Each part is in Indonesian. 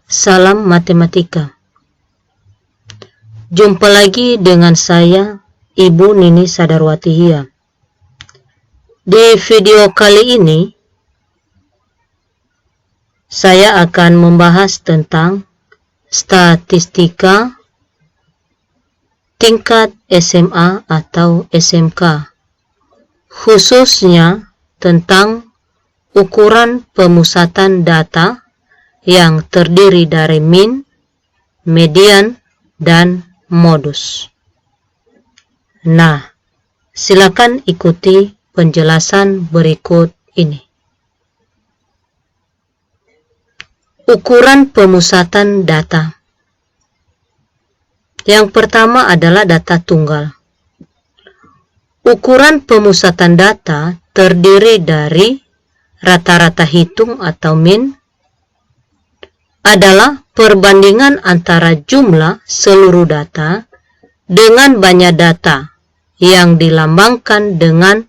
Salam matematika. Jumpa lagi dengan saya, Ibu Nini Sadarwati Hia. Di video kali ini, saya akan membahas tentang statistika tingkat SMA atau SMK, khususnya tentang ukuran pemusatan data yang terdiri dari min, median, dan modus. Nah, silakan ikuti penjelasan berikut ini. Ukuran pemusatan data. Yang pertama adalah data tunggal. Ukuran pemusatan data terdiri dari rata-rata hitung atau min, adalah perbandingan antara jumlah seluruh data dengan banyak data yang dilambangkan dengan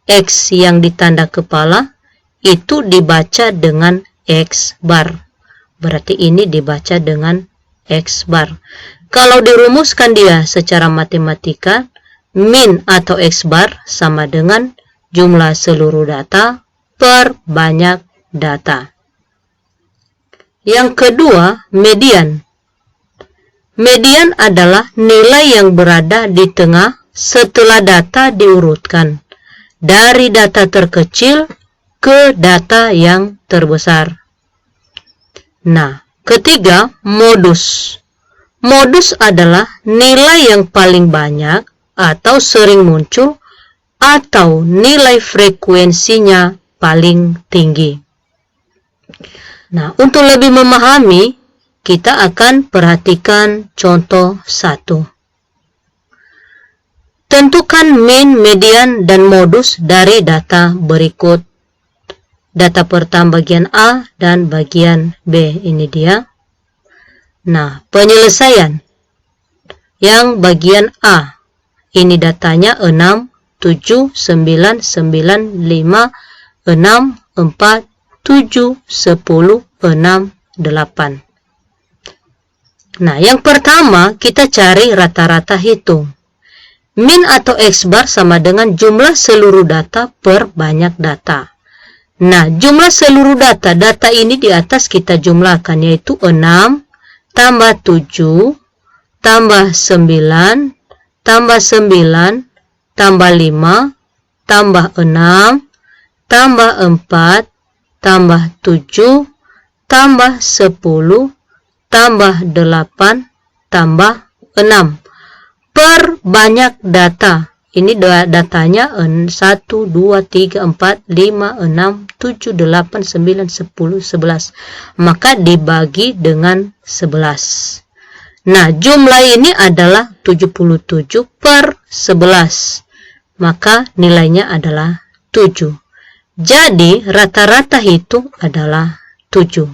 X yang ditanda kepala, itu dibaca dengan X bar. Berarti ini dibaca dengan X bar. Kalau dirumuskan dia secara matematika, min atau X bar sama dengan jumlah seluruh data per banyak data. Yang kedua, median. Median adalah nilai yang berada di tengah setelah data diurutkan, dari data terkecil ke data yang terbesar. Nah, ketiga, modus. Modus adalah nilai yang paling banyak atau sering muncul atau nilai frekuensinya paling tinggi. Nah, untuk lebih memahami, kita akan perhatikan contoh 1. Tentukan min, median, dan modus dari data berikut. Data pertama bagian A dan bagian B, ini dia. Nah, penyelesaian. Yang bagian A, ini datanya 6, 7, 9, 9, 5, 6, 4, 7, 10, 6, 8. Nah, yang pertama kita cari rata-rata hitung. Min atau X bar sama dengan jumlah seluruh data per banyak data. Nah, jumlah seluruh data ini di atas kita jumlahkan, yaitu 6, tambah 7, tambah 9, tambah 9, tambah 5, tambah 6, tambah 4, tambah 7, tambah 10, tambah 8, tambah 6. Per banyak data. Ini datanya 1, 2, 3, 4, 5, 6, 7, 8, 9, 10, 11. Maka dibagi dengan 11. Nah, jumlah ini adalah 77 per 11. Maka nilainya adalah 7. Jadi, rata-rata hitung adalah 7.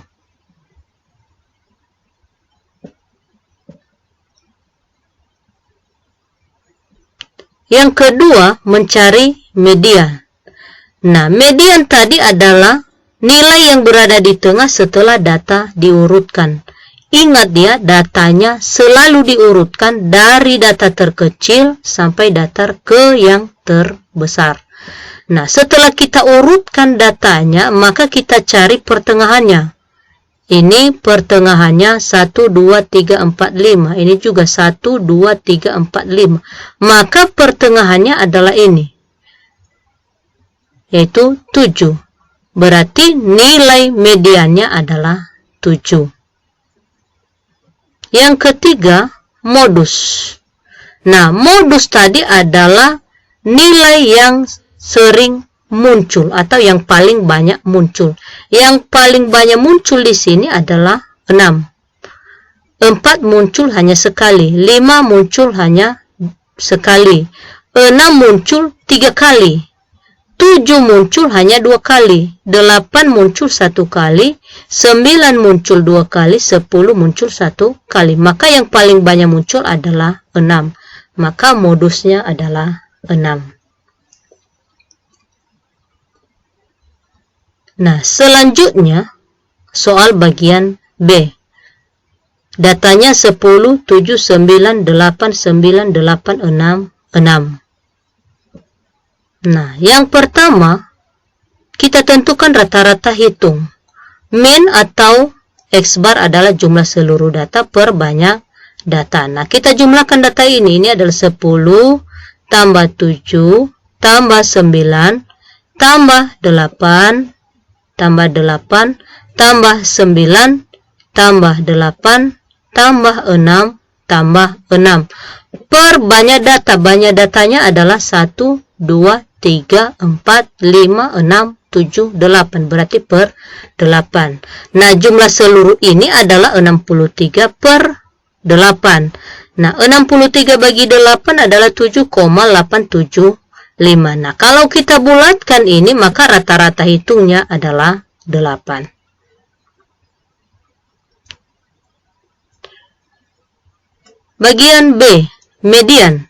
Yang kedua, mencari median. Nah, median tadi adalah nilai yang berada di tengah setelah data diurutkan. Ingat ya, datanya selalu diurutkan dari data terkecil sampai data ke yang terbesar. Nah, setelah kita urutkan datanya, maka kita cari pertengahannya. Ini pertengahannya 1, 2, 3, 4, 5. Ini juga 1, 2, 3, 4, 5. Maka pertengahannya adalah ini, yaitu 7. Berarti nilai mediannya adalah 7. Yang ketiga, modus. Nah, modus tadi adalah nilai yang sering muncul atau yang paling banyak muncul. Yang paling banyak muncul di sini adalah 6. 4 muncul hanya sekali, 5 muncul hanya sekali, 6 muncul 3 kali, 7 muncul hanya 2 kali, 8 muncul 1 kali, 9 muncul 2 kali, 10 muncul 1 kali. Maka yang paling banyak muncul adalah 6. Maka modusnya adalah 6. Nah, selanjutnya soal bagian B. datanya 10, 7, 9, 8, 9, 8, 6, 6. Nah, yang pertama, kita tentukan rata-rata hitung. Min atau X bar adalah jumlah seluruh data per banyak data. Nah, kita jumlahkan data ini. Ini adalah 10 tambah 7 tambah 9 tambah 8 tambah 8 tambah 9 tambah 8 tambah 6 tambah 6. Per banyak data. Banyak datanya adalah 1, 2, 3, 4, 5, 6, 7, 8. Berarti per 8. Nah, jumlah seluruh ini adalah 63 per 8. Nah, 63 bagi 8 adalah 7,875. Nah, kalau kita bulatkan ini, maka rata-rata hitungnya adalah 8. Bagian B, median.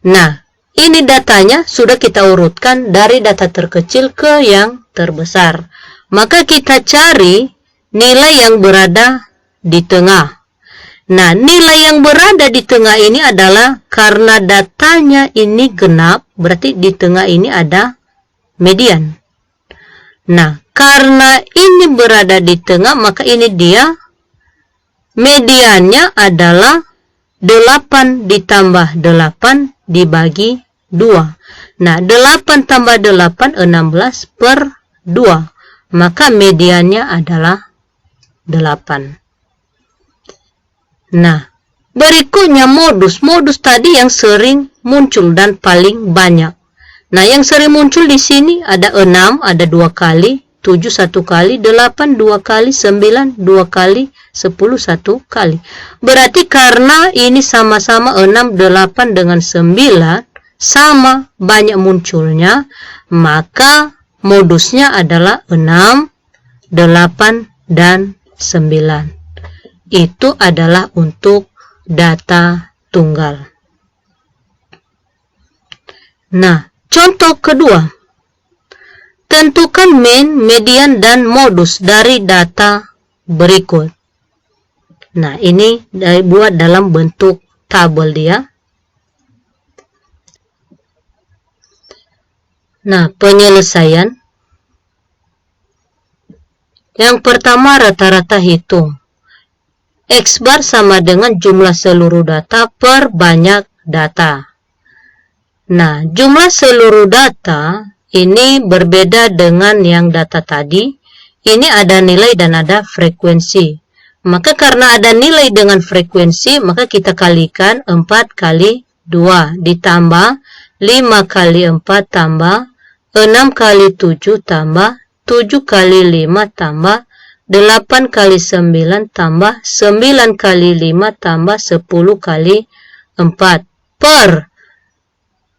Nah, ini datanya sudah kita urutkan dari data terkecil ke yang terbesar. Maka kita cari nilai yang berada di tengah. Nah, nilai yang berada di tengah ini adalah karena datanya ini genap, berarti di tengah ini ada median. Nah, karena ini berada di tengah, maka ini dia mediannya adalah 8 ditambah 8 dibagi 2. Nah, 8 tambah 8, 16 per 2. Maka mediannya adalah 8. Nah, berikutnya modus. Modus tadi yang sering muncul dan paling banyak. Nah, yang sering muncul di sini ada 6, ada 2 kali, 7 1 kali, 8 2 kali, 9 2 kali, 10 1 kali. Berarti karena ini sama-sama 6, 8 dengan 9 sama banyak munculnya, maka modusnya adalah 6, 8, dan 9. Itu adalah untuk data tunggal. Nah, contoh kedua. Tentukan min, median, dan modus dari data berikut. Nah, ini dibuat dalam bentuk tabel dia. Nah, penyelesaian. Yang pertama, rata-rata hitung. X bar sama dengan jumlah seluruh data per banyak data. Nah, jumlah seluruh data ini berbeda dengan yang data tadi. Ini ada nilai dan ada frekuensi. Maka karena ada nilai dengan frekuensi, maka kita kalikan 4 kali 2 ditambah 5 kali 4 tambah 6 kali 7 tambah 7 kali 5 tambah 8 kali 9 tambah 9 kali 5 tambah 10 kali 4 per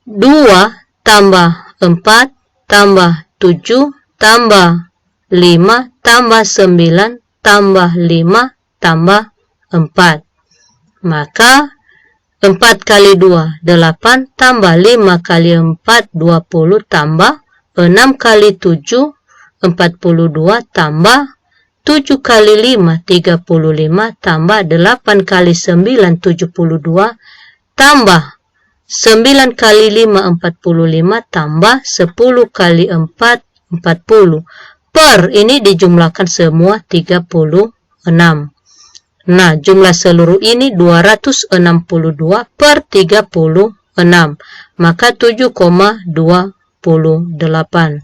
2 tambah 4 tambah 7 tambah 5 tambah 9 tambah 5 tambah 4. Maka 4 kali 2 8 tambah 5 kali 4 20 tambah 6 kali 7 42 tambah 7 kali 5 35 tambah 8 kali 9 72 tambah 9 kali 5 45 tambah 10 kali 4 40 per ini dijumlahkan semua 36. Nah, jumlah seluruh ini 262 per 36. Maka 7,28.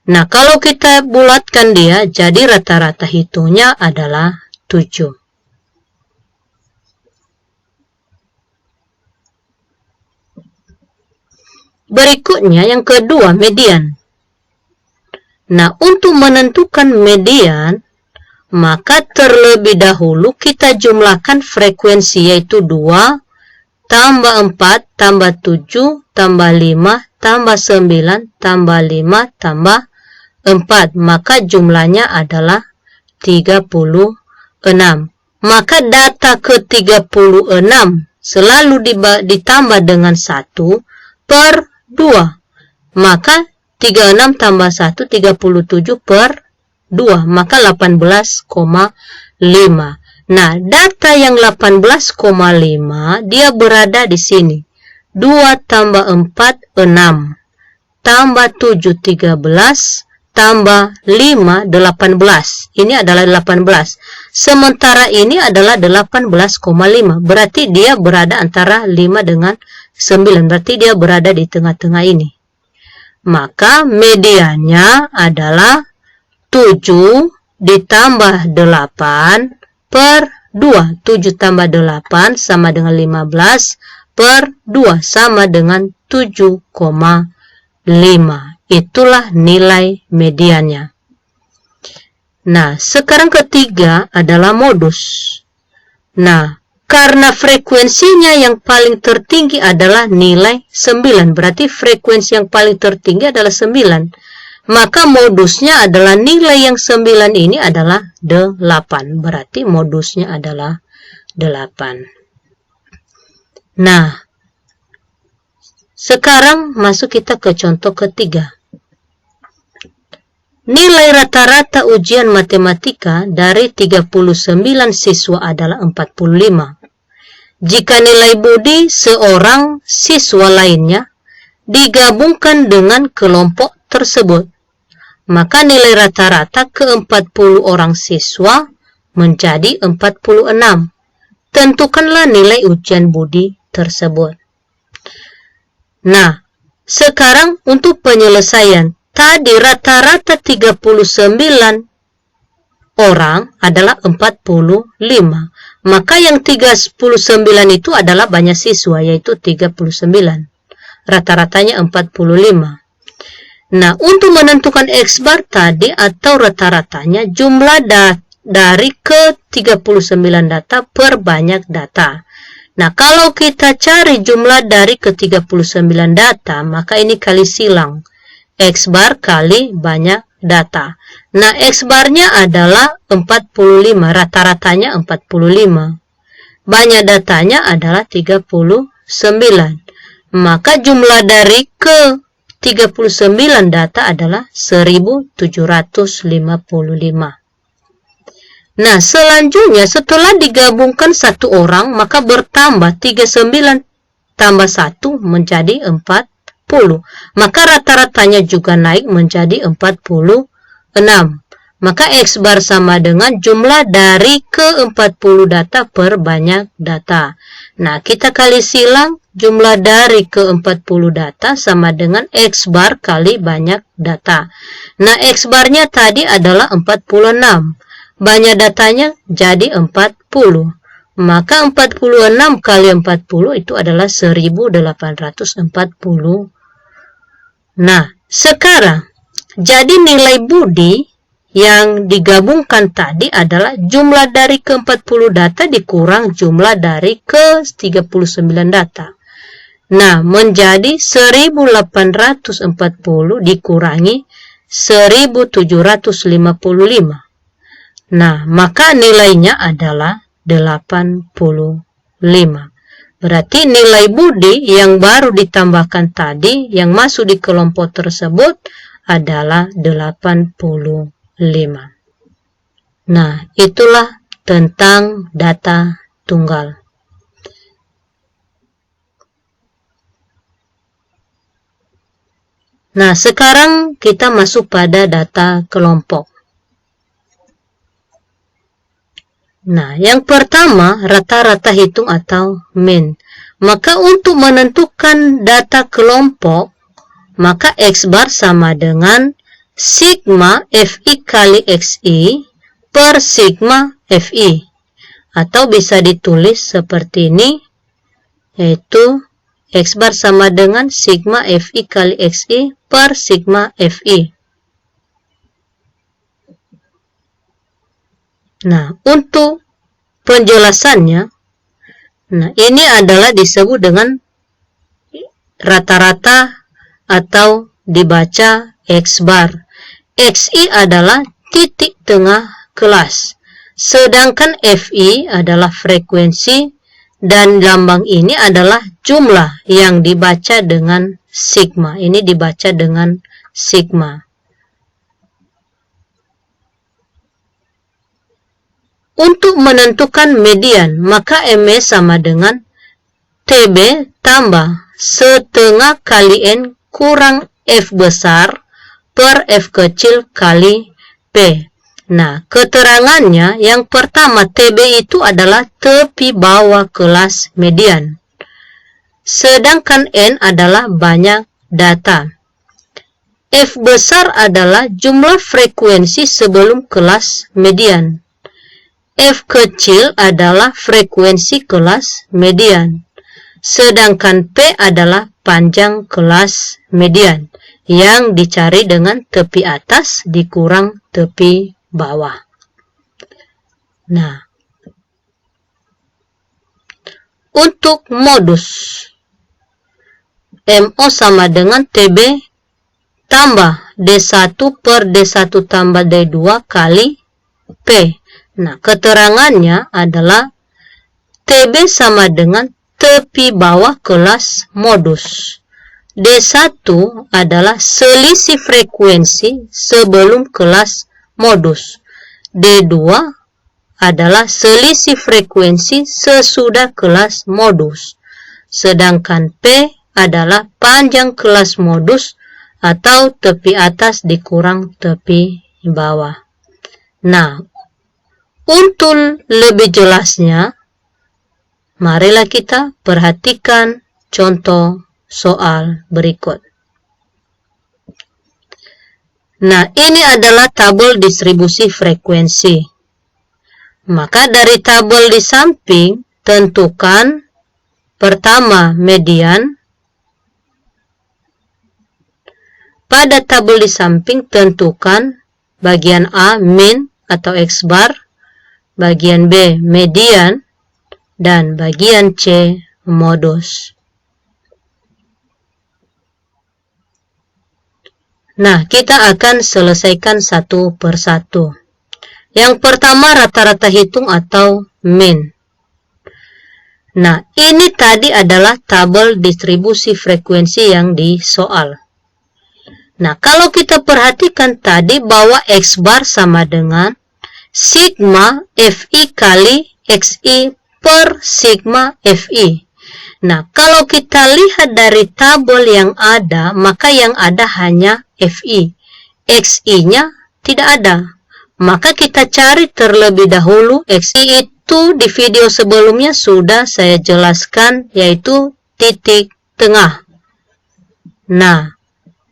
Nah, kalau kita bulatkan dia, jadi rata-rata hitungnya adalah 7. Berikutnya yang kedua, median. Nah, untuk menentukan median, maka terlebih dahulu kita jumlahkan frekuensi, yaitu 2, tambah 4, tambah 7, tambah 5, tambah 9, tambah 5, tambah 4. Maka jumlahnya adalah 36. Maka data ke-36 selalu ditambah dengan 1 per 2. Maka 36 tambah 1, 37 per 2. Maka 18,5. Nah, data yang 18,5 dia berada di sini. 2 tambah 4, 6. Tambah 7, 13. Tambah 5, 18. Ini adalah 18. Sementara ini adalah 18,5. Berarti dia berada antara 5 dengan 9. Berarti dia berada di tengah-tengah ini. Maka mediannya adalah 7 ditambah 8 per 2. 7 tambah 8 sama dengan 15 per 2 sama dengan 7,5. Itulah nilai mediannya. Nah, sekarang ketiga adalah modus. Nah, karena frekuensinya yang paling tertinggi adalah nilai 9. Berarti frekuensi yang paling tertinggi adalah 9. Maka modusnya adalah nilai yang 9 ini adalah 8. Berarti modusnya adalah 8. Nah, sekarang masuk kita ke contoh ketiga. Nilai rata-rata ujian matematika dari 39 siswa adalah 45. Jika nilai budi seorang siswa lainnya digabungkan dengan kelompok tersebut, maka nilai rata-rata ke-40 orang siswa menjadi 46. Tentukanlah nilai ujian budi tersebut. Nah, sekarang untuk penyelesaian, tadi rata-rata 39 orang adalah 45. Maka yang 39 itu adalah banyak siswa, yaitu 39. Rata-ratanya 45. Nah, untuk menentukan X bar tadi atau rata-ratanya, jumlah dari ke-39 data per banyak data. Nah, kalau kita cari jumlah dari ke-39 data, maka ini kali silang. X bar kali banyak data. Nah, X barnya adalah 45, rata-ratanya 45. Banyak datanya adalah 39. Maka jumlah dari ke-39 data adalah 1755. Nah, selanjutnya setelah digabungkan satu orang, maka bertambah 39 tambah 1 menjadi 40. Maka rata-ratanya juga naik menjadi 46. Maka X bar sama dengan jumlah dari ke-40 data per banyak data. Nah, kita kali silang jumlah dari ke-40 data sama dengan X bar kali banyak data. Nah, X barnya tadi adalah 46. Banyak datanya jadi 40. Maka 46 kali 40 itu adalah 1840. Nah, sekarang jadi nilai budi yang digabungkan tadi adalah jumlah dari ke-40 data dikurang jumlah dari ke-39 data. Nah, menjadi 1840 dikurangi 1755. Nah, maka nilainya adalah 85. Berarti nilai budi yang baru ditambahkan tadi, yang masuk di kelompok tersebut adalah 85. Nah, itulah tentang data tunggal. Nah, sekarang kita masuk pada data kelompok. Nah, yang pertama rata-rata hitung atau mean. Maka untuk menentukan data kelompok, maka X bar sama dengan sigma FI kali XI per sigma FI. Atau bisa ditulis seperti ini, yaitu X bar sama dengan sigma FI kali XI per sigma FI. Nah, untuk penjelasannya, nah ini adalah disebut dengan rata-rata atau dibaca X bar. XI adalah titik tengah kelas, sedangkan FI adalah frekuensi dan lambang ini adalah jumlah yang dibaca dengan sigma. Ini dibaca dengan sigma. Untuk menentukan median, maka ME sama dengan TB tambah setengah kali N kurang F besar per F kecil kali P. Nah, keterangannya yang pertama, TB itu adalah tepi bawah kelas median. Sedangkan N adalah banyak data. F besar adalah jumlah frekuensi sebelum kelas median. F kecil adalah frekuensi kelas median. Sedangkan P adalah panjang kelas median yang dicari dengan tepi atas dikurang tepi bawah. Nah, untuk modus MO sama dengan TB tambah D1 per D1 tambah D2 kali P. Nah, keterangannya adalah TB sama dengan tepi bawah kelas modus. D1 adalah selisih frekuensi sebelum kelas modus. D2 adalah selisih frekuensi sesudah kelas modus. Sedangkan P adalah panjang kelas modus atau tepi atas dikurang tepi bawah. Nah, untuk lebih jelasnya, marilah kita perhatikan contoh soal berikut. Nah, ini adalah tabel distribusi frekuensi. Maka dari tabel di samping, tentukan pertama median. Pada tabel di samping, tentukan bagian A min atau X bar, bagian B median, dan bagian C modus. Nah, kita akan selesaikan satu persatu. Yang pertama rata-rata hitung atau min. Nah, ini tadi adalah tabel distribusi frekuensi yang di soal. Nah, kalau kita perhatikan tadi bahwa X bar sama dengan sigma Fi kali Xi per sigma Fi. Nah, kalau kita lihat dari tabel yang ada, maka yang ada hanya Fi. Xi-nya tidak ada. Maka kita cari terlebih dahulu Xi itu di video sebelumnya sudah saya jelaskan, yaitu titik tengah. Nah,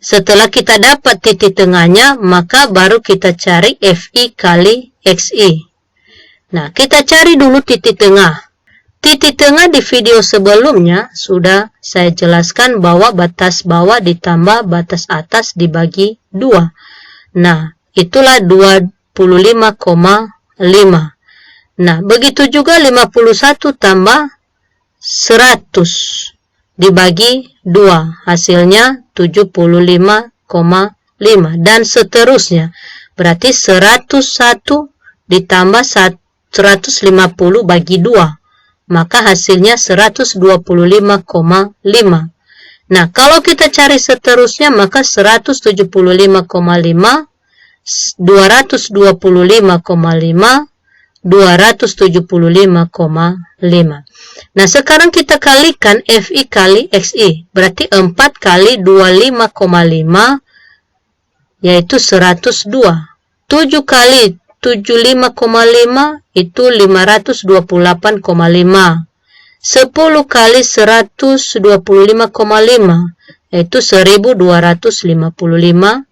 setelah kita dapat titik tengahnya, maka baru kita cari Fi kali Xi. Nah, kita cari dulu titik tengah. Titik tengah di video sebelumnya sudah saya jelaskan bahwa batas bawah ditambah batas atas dibagi 2. Nah, itulah 25,5. Nah, begitu juga 51 tambah 100 dibagi 2. Hasilnya 75,5 dan seterusnya. Berarti 101 ditambah 150 bagi 2. Maka hasilnya 125,5. Nah, kalau kita cari seterusnya, maka 175,5, 225,5, 275,5. Nah, sekarang kita kalikan Fi kali Xi. Berarti 4 kali 25,5, yaitu 102. 7 kali 75,5 itu 528,5. 10 kali 125,5 yaitu 1255.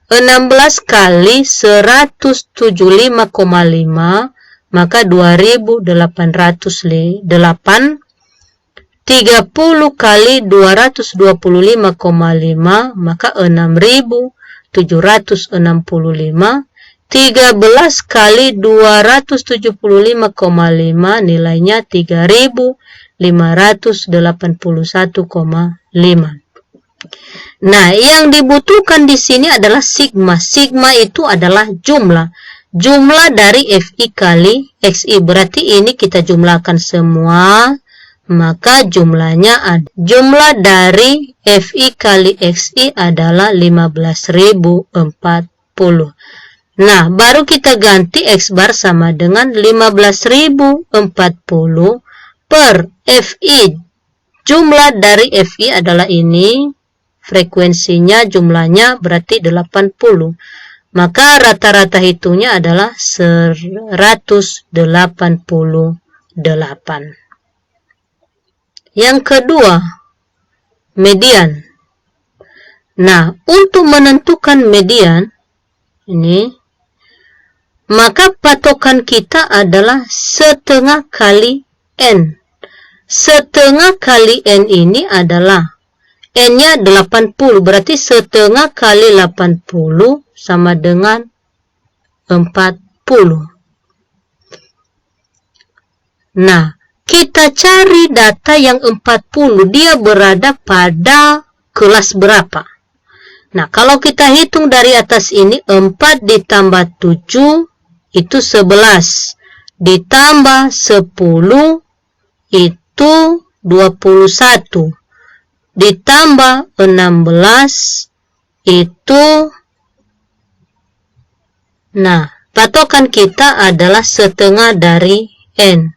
16 kali 175,5 maka 2808. 30 kali 225,5 maka 6765. 13 kali 275,5 nilainya 3581,5. Nah, yang dibutuhkan di sini adalah sigma. Sigma itu adalah jumlah. Jumlah dari Fi kali Xi. Berarti ini kita jumlahkan semua. Maka jumlahnya ada. Jumlah dari Fi kali Xi adalah 15.040. Nah, baru kita ganti X bar sama dengan 15.040 per FI. Jumlah dari FI adalah ini, frekuensinya jumlahnya berarti 80. Maka rata-rata hitungnya adalah 188. Yang kedua, median. Nah, untuk menentukan median ini, maka patokan kita adalah setengah kali N. Setengah kali N ini adalah N-nya 80, berarti setengah kali 80 sama dengan 40. Nah, kita cari data yang 40, dia berada pada kelas berapa? Nah, kalau kita hitung dari atas ini, 4 ditambah 7 itu 11. Ditambah 10 itu 21. Ditambah 16 itu, nah, patokan kita adalah setengah dari N.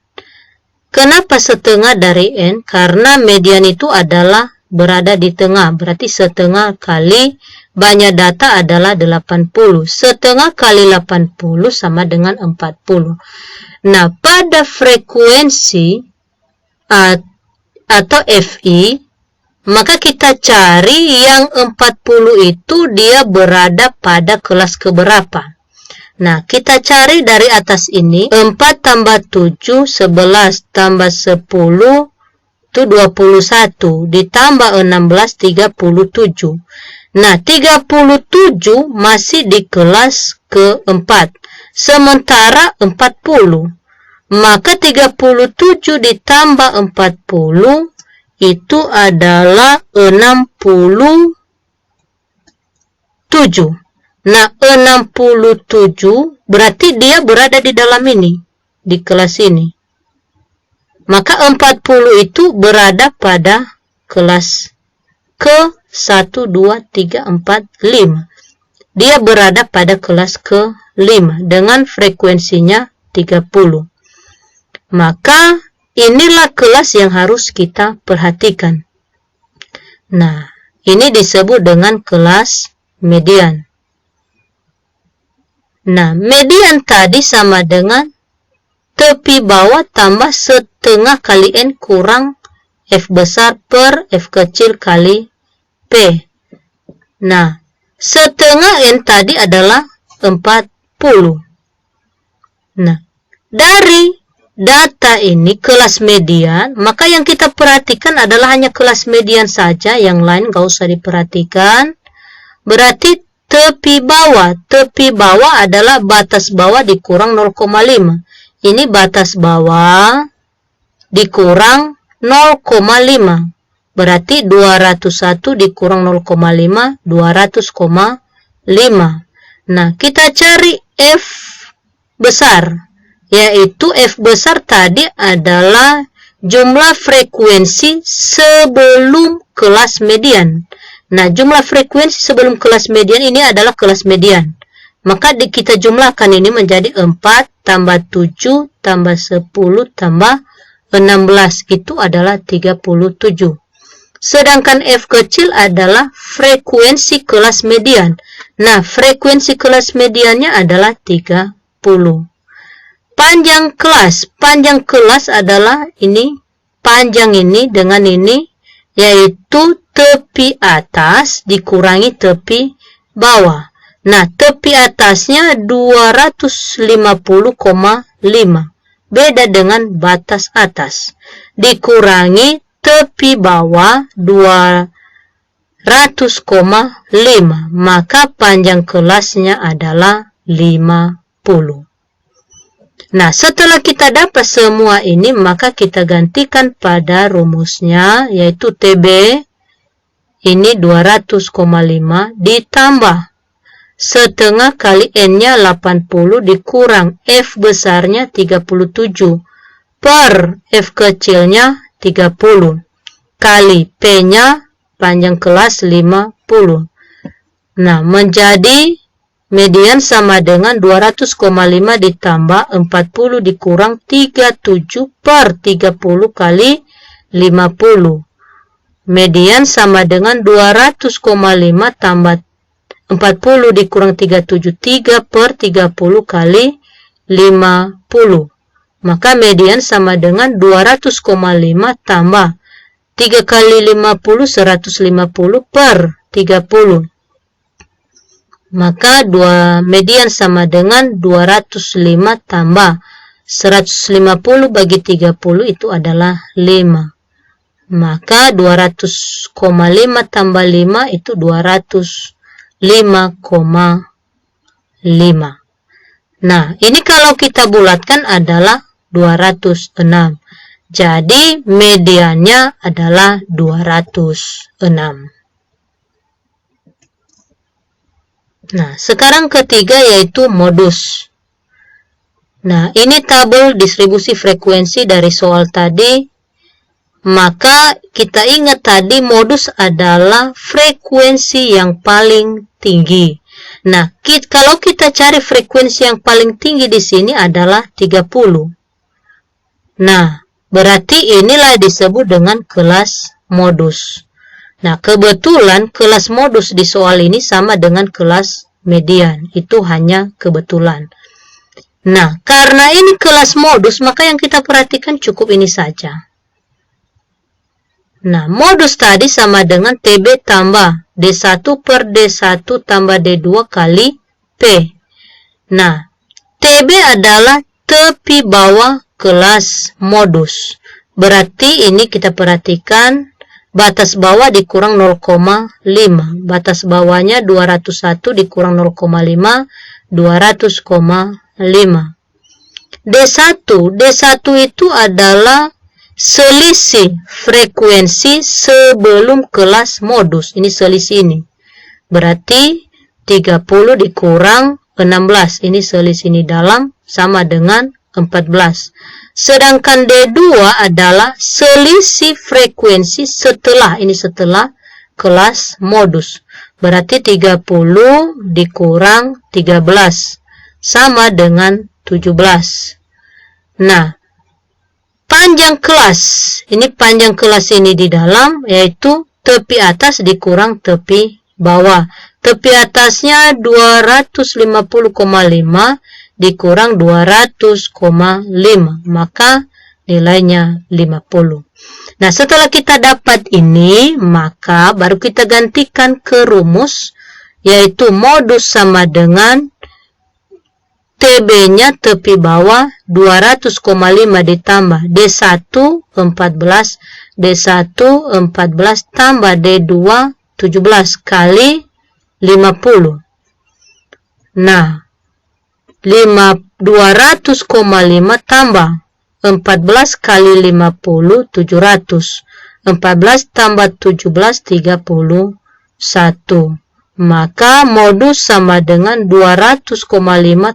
Kenapa setengah dari N? Karena median itu adalah berada di tengah, berarti setengah kali banyak data adalah 80. Setengah kali 80 sama dengan 40. Nah, pada frekuensi atau FI, maka kita cari yang 40 itu dia berada pada kelas keberapa. Nah, kita cari dari atas ini, 4 tambah 7, 11 tambah 10, itu 21, ditambah 16, 37. Nah, 37 masih di kelas keempat, sementara 40. Maka 37 ditambah 40, itu adalah 67. Nah, 67 berarti dia berada di dalam ini, di kelas ini. Maka 40 itu berada pada kelas ke 1, 2, 3, 4, 5. Dia berada pada kelas ke-5 dengan frekuensinya 30. Maka inilah kelas yang harus kita perhatikan. Nah, ini disebut dengan kelas median. Nah, median tadi sama dengan tepi bawah tambah setengah kali N kurang F besar per F kecil kali P. Nah, setengah N tadi adalah 40. Nah, dari data ini kelas median, maka yang kita perhatikan adalah hanya kelas median saja, yang lain gak usah diperhatikan. Berarti tepi bawah adalah batas bawah dikurang 0,5. Ini batas bawah dikurang 0,5. Berarti 201 dikurang 0,5, 200,5. Nah, kita cari F besar, yaitu F besar tadi adalah jumlah frekuensi sebelum kelas median. Nah, jumlah frekuensi sebelum kelas median ini adalah kelas median. Maka kita jumlahkan ini menjadi 4 tambah 7 tambah 10 tambah 16. Itu adalah 37. Sedangkan F kecil adalah frekuensi kelas median. Nah, frekuensi kelas mediannya adalah 30. Panjang kelas adalah ini, panjang ini dengan ini, yaitu tepi atas dikurangi tepi bawah. Nah, tepi atasnya 250,5. Beda dengan batas atas. Dikurangi tepi bawah 200,5. Maka panjang kelasnya adalah 50. Nah, setelah kita dapat semua ini, maka kita gantikan pada rumusnya, yaitu TB ini 200,5 ditambah setengah kali N-nya 80 dikurang F besarnya 37 per F kecilnya 30 kali P-nya panjang kelas 50. Nah, menjadi median sama dengan 200,5 ditambah 40 dikurang 37 per 30 kali 50. Median sama dengan 200,5 tambah 40 dikurang 37, 3 per 30 kali 50. Maka median sama dengan 200,5 tambah 3 kali 50, 150 per 30. Maka median sama dengan 205 tambah 150 bagi 30 itu adalah 5. Maka 200,5 tambah 5 itu 205,5. Nah, ini kalau kita bulatkan adalah 206. Jadi mediannya adalah 206. Nah, sekarang ketiga yaitu modus. Nah, ini tabel distribusi frekuensi dari soal tadi. Maka kita ingat tadi modus adalah frekuensi yang paling tinggi. Nah, kalau kita cari frekuensi yang paling tinggi di sini adalah 30. Nah, berarti inilah disebut dengan kelas modus. Nah, kebetulan kelas modus di soal ini sama dengan kelas median. Itu hanya kebetulan. Nah, karena ini kelas modus, maka yang kita perhatikan cukup ini saja. Nah, modus tadi sama dengan TB tambah D1 per D1 tambah D2 kali P. Nah, TB adalah tepi bawah kelas modus. Berarti ini kita perhatikan batas bawah dikurang 0,5. Batas bawahnya 201 dikurang 0,5, 200,5. D1 itu adalah selisih frekuensi sebelum kelas modus. Ini selisih ini. Berarti 30 dikurang 16. Ini selisih ini dalam sama dengan 14. Sedangkan D2 adalah selisih frekuensi setelah. Ini setelah kelas modus. Berarti 30 dikurang 13. Sama dengan 17. Nah, panjang kelas, ini panjang kelas ini di dalam, yaitu tepi atas dikurang tepi bawah. Tepi atasnya 250,5 dikurang 200,5, maka nilainya 50. Nah, setelah kita dapat ini, maka baru kita gantikan ke rumus, yaitu modus sama dengan TB-nya tepi bawah 200,5 ditambah D1 14, D1 14 tambah D2 17 kali 50. Nah, 200,5 tambah 14 kali 50 700. 14 tambah 17 31. Maka modus sama dengan 200,5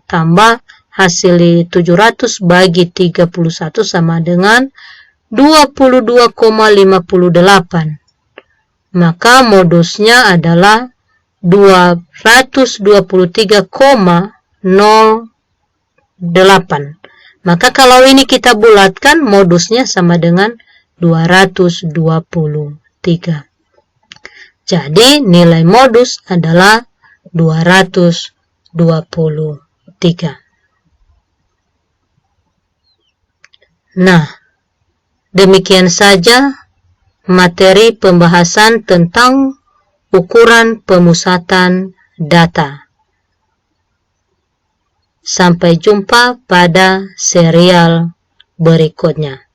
tambah hasil 700 bagi 31 sama dengan 22,58. Maka modusnya adalah 223,08. Maka kalau ini kita bulatkan, modusnya sama dengan 223. Jadi nilai modus adalah 223. Nah, demikian saja materi pembahasan tentang ukuran pemusatan data. Sampai jumpa pada serial berikutnya.